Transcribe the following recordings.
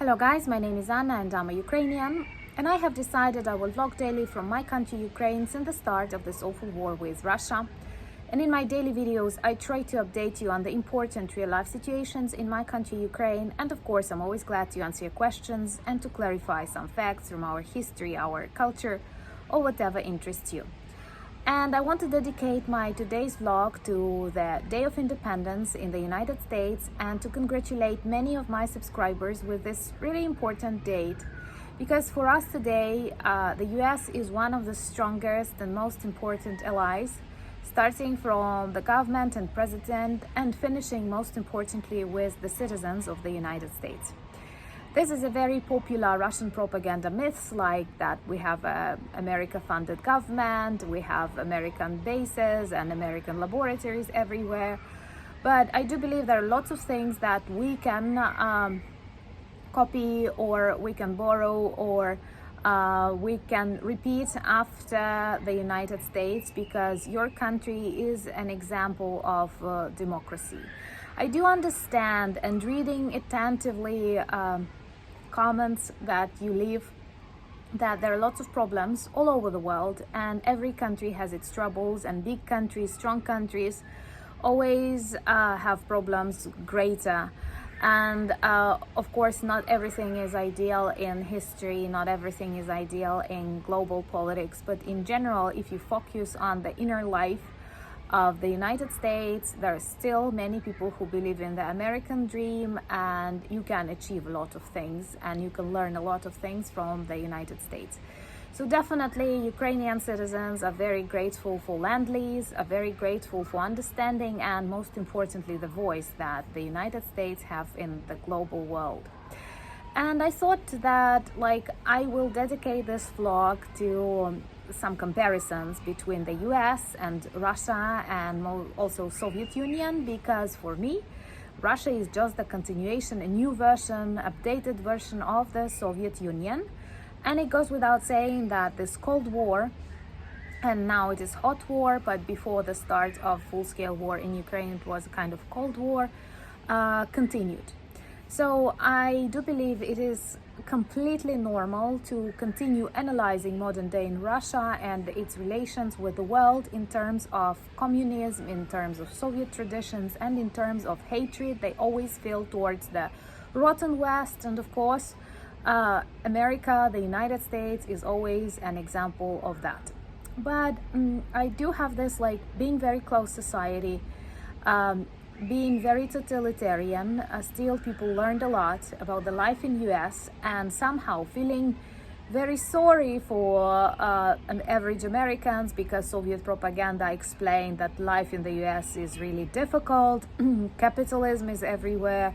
Hello guys, my name is Anna and I'm a Ukrainian, and I have decided I will vlog daily from my country Ukraine since the start of this awful war with Russia. And in my daily videos I try to update you on the important real life situations in my country Ukraine, and of course I'm always glad to answer your questions and to clarify some facts from our history, our culture, or whatever interests you. And I want to dedicate my today's vlog to the Day of Independence in the United States and to congratulate many of my subscribers with this really important date, because for us today the US is one of the strongest and most important allies, starting from the government and president and finishing most importantly with the citizens of the United States. This is a very popular Russian propaganda myth, like that we have a America-funded government, we have American bases and American laboratories everywhere. But I do believe there are lots of things that we can copy, or we can borrow, or we can repeat after the United States, because your country is an example of democracy. I do understand, and reading attentively comments that you leave, that there are lots of problems all over the world and every country has its troubles, and big countries, strong countries always have problems greater. And of course not everything is ideal in history, not everything is ideal in global politics, but in general, if you focus on the inner life of the United States, there are still many people who believe in the American dream, and you can achieve a lot of things and you can learn a lot of things from the United States. So definitely Ukrainian citizens are very grateful for Lend-Lease, are very grateful for understanding, and most importantly the voice that the United States have in the global world. And I thought that I will dedicate this vlog to some comparisons between the US and Russia and also Soviet Union, because for me Russia is just a continuation, a new version, updated version of the Soviet Union. And it goes without saying that this Cold War, and now it is hot war, but before the start of full-scale war in Ukraine it was a kind of Cold War, continued. So I do believe it is completely normal to continue analyzing modern day in Russia and its relations with the world in terms of communism, in terms of Soviet traditions, and in terms of hatred they always feel towards the rotten West. And of course America, the United States, is always an example of that. But I do have this being very close society, being very totalitarian, still people learned a lot about the life in US, and somehow feeling very sorry for an average Americans, because Soviet propaganda explained that life in the US is really difficult, capitalism is everywhere,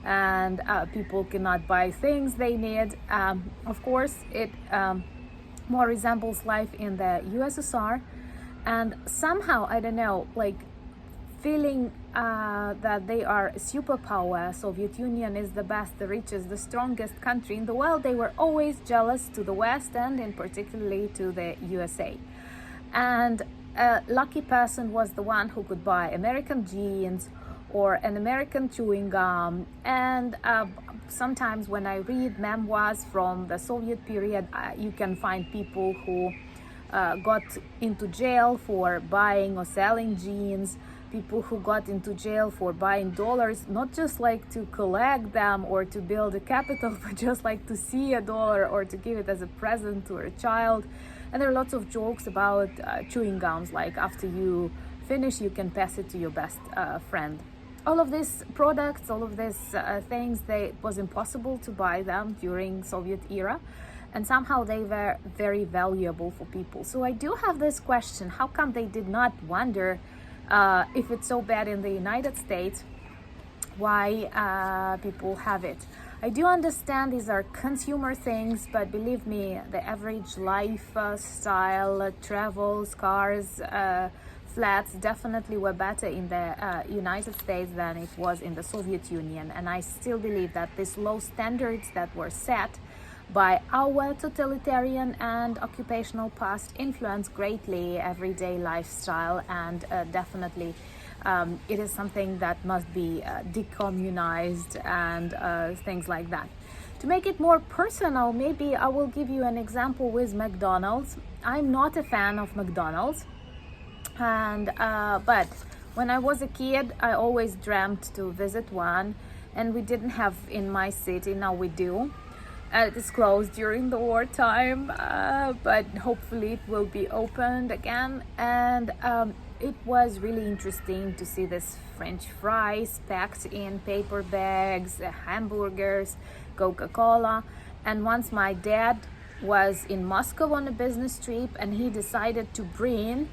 and people cannot buy things they need. Of course it more resembles life in the USSR, and somehow, I don't know, feeling that they are a superpower, Soviet Union is the best, the richest, the strongest country in the world, they were always jealous to the West, and in particularly to the USA. And a lucky person was the one who could buy American jeans or an American chewing gum. And sometimes when I read memoirs from the Soviet period, you can find people who got into jail for buying or selling jeans, people who got into jail for buying dollars, not just to collect them or to build a capital, but just to see a dollar or to give it as a present to a child. And there are lots of jokes about chewing gums, after you finish you can pass it to your best friend. All of these products, all of these things, it was impossible to buy them during Soviet era, and somehow they were very valuable for people. So I do have this question: how come they did not wonder, if it's so bad in the United States, why people have it? I do understand these are consumer things, but believe me, the average lifestyle, travels, cars, flats definitely were better in the United States than it was in the Soviet Union. And I still believe that these low standards that were set by our totalitarian and occupational past influence greatly everyday lifestyle, and definitely It is something that must be decommunized and things like that. To make it more personal, maybe I will give you an example with McDonald's. I'm not a fan of McDonald's, and but when I was a kid, I always dreamt to visit one, and we didn't have in my city. Now we do. It is closed during the wartime, but hopefully it will be opened again. And it was really interesting to see this French fries packed in paper bags, hamburgers, Coca-Cola. And once my dad was in Moscow on a business trip, and he decided to bring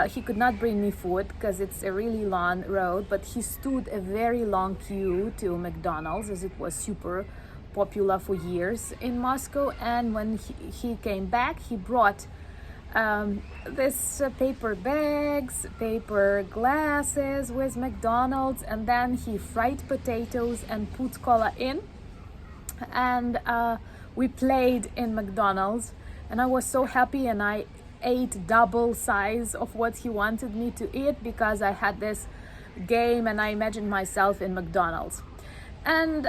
he could not bring me food because it's a really long road, but he stood a very long queue to McDonald's, as it was super popular for years in Moscow. And when he came back, he brought this paper bags, paper glasses with McDonald's, and then he fried potatoes and put cola in, and we played in McDonald's, and I was so happy, and I ate double size of what he wanted me to eat because I had this game and I imagined myself in McDonald's. And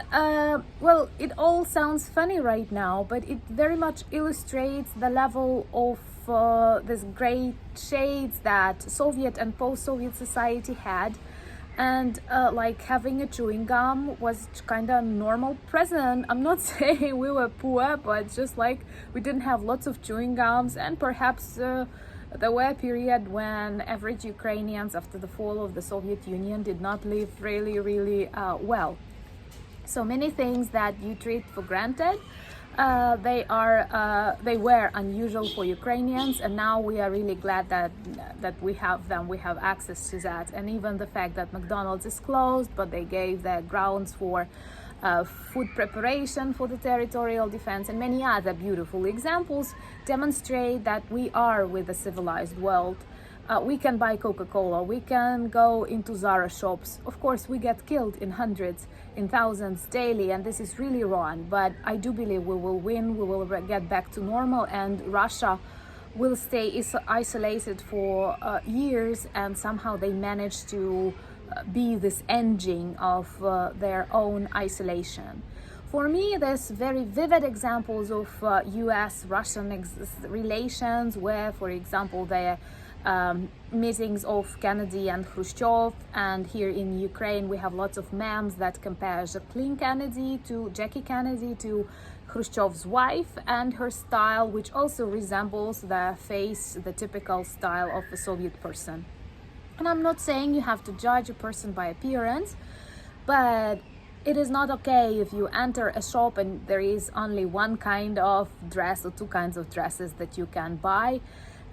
well, it all sounds funny right now, but it very much illustrates the level of this great shades that Soviet and post-Soviet society had. And like having a chewing gum was kind of normal present. I'm not saying we were poor, but just like we didn't have lots of chewing gums, and perhaps there were a period when average Ukrainians after the fall of the Soviet Union did not live really well. So many things that you treat for granted, they were unusual for Ukrainians, and now we are really glad that we have them. We have access to that, and even the fact that McDonald's is closed, but they gave the grounds for food preparation for the territorial defense, and many other beautiful examples demonstrate that we are with the civilized world. We can buy Coca-Cola, we can go into Zara shops. Of course, we get killed in hundreds, in thousands daily, and this is really wrong. But I do believe we will win, we will get back to normal, and Russia will stay isolated for years, and somehow they manage to be this engine of their own isolation. For me, there's very vivid examples of US-Russian relations where, for example, the meetings of Kennedy and Khrushchev, and here in Ukraine we have lots of memes that compare Jackie Kennedy to Khrushchev's wife, and her style, which also resembles the typical style of a Soviet person. And I'm not saying you have to judge a person by appearance, but it is not okay if you enter a shop and there is only one kind of dress or two kinds of dresses that you can buy.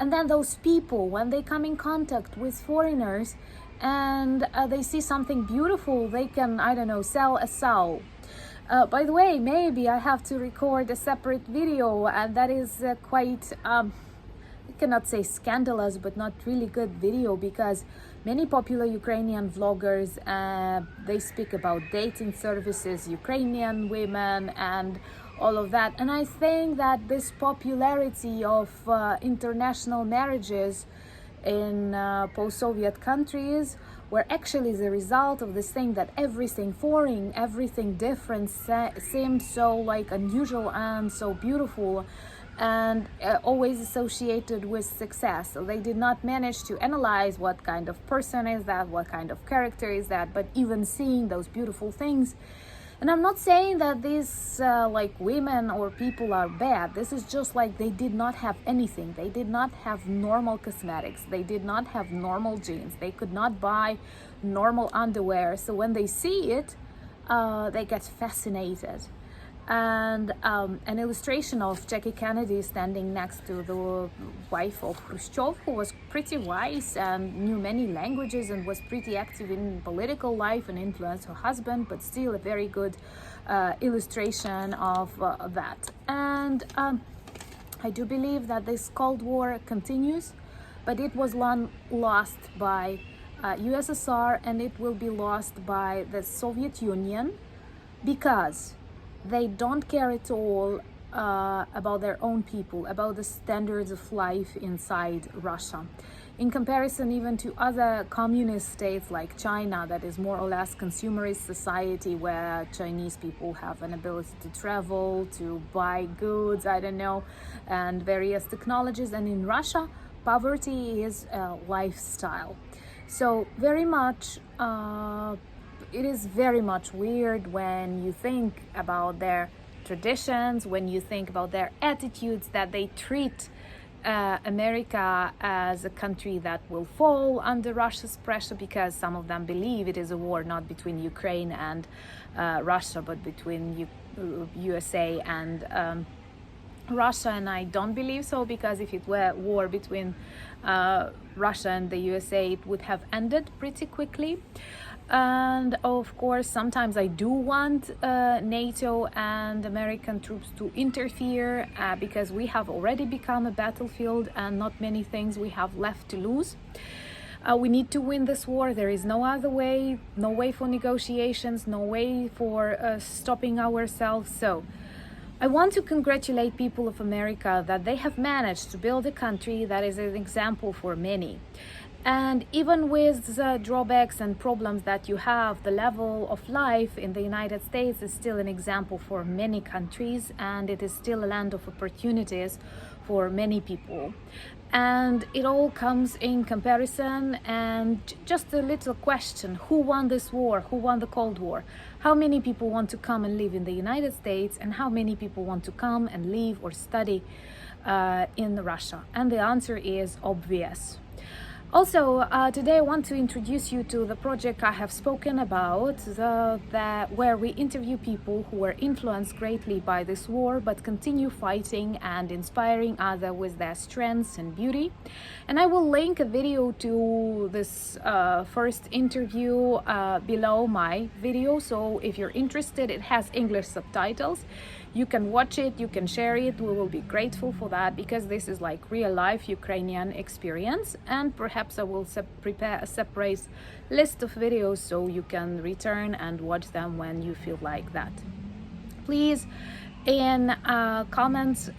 And then those people, when they come in contact with foreigners and they see something beautiful, they can, I don't know, sell a soul. By the way, maybe I have to record a separate video, and that is quite, I cannot say scandalous, but not really good video, because many popular Ukrainian vloggers, they speak about dating services, Ukrainian women, and all of that. And I think that this popularity of international marriages in post-Soviet countries were actually the result of this thing that everything foreign, everything different seemed so like unusual and so beautiful, and always associated with success. So they did not manage to analyze what kind of person is that, what kind of character is that, but even seeing those beautiful things. And I'm not saying that these like women or people are bad. This is just like they did not have anything. They did not have normal cosmetics. They did not have normal jeans. They could not buy normal underwear. So when they see it, they get fascinated. And an illustration of Jackie Kennedy standing next to the wife of Khrushchev, who was pretty wise and knew many languages and was pretty active in political life and influenced her husband, but still a very good illustration of that. And I do believe that this Cold War continues, but it was long lost by USSR, and it will be lost by the Soviet Union, because they don't care at all about their own people, about the standards of life inside Russia. In comparison even to other communist states like China, that is more or less consumerist society, where Chinese people have an ability to travel, to buy goods, I don't know, and various technologies. And in Russia, poverty is a lifestyle. So very much, it is very much weird when you think about their traditions, when you think about their attitudes, that they treat America as a country that will fall under Russia's pressure, because some of them believe it is a war not between Ukraine and Russia, but between USA and Russia. And I don't believe so, because if it were a war between Russia and the USA, it would have ended pretty quickly. And of course, sometimes I do want NATO and American troops to interfere, because we have already become a battlefield and not many things we have left to lose. We need to win this war. There is no other way, no way for negotiations, no way for stopping ourselves. So I want to congratulate people of America that they have managed to build a country that is an example for many. And even with the drawbacks and problems that you have, the level of life in the United States is still an example for many countries, and it is still a land of opportunities for many people. And it all comes in comparison. And just a little question: who won this war? Who won the Cold War? How many people want to come and live in the United States, and how many people want to come and live or study in Russia? And the answer is obvious. Also, today I want to introduce you to the project I have spoken about, where we interview people who were influenced greatly by this war but continue fighting and inspiring others with their strengths and beauty. And I will link a video to this first interview below my video, so if you're interested, it has English subtitles. You can watch it, you can share it. We will be grateful for that, because this is like real life Ukrainian experience. And perhaps I will prepare a separate list of videos so you can return and watch them when you feel like that. Please, in comments,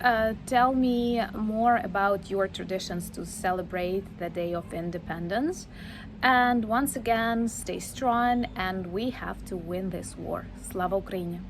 tell me more about your traditions to celebrate the Day of Independence. And once again, stay strong, and we have to win this war. Slava Ukraini!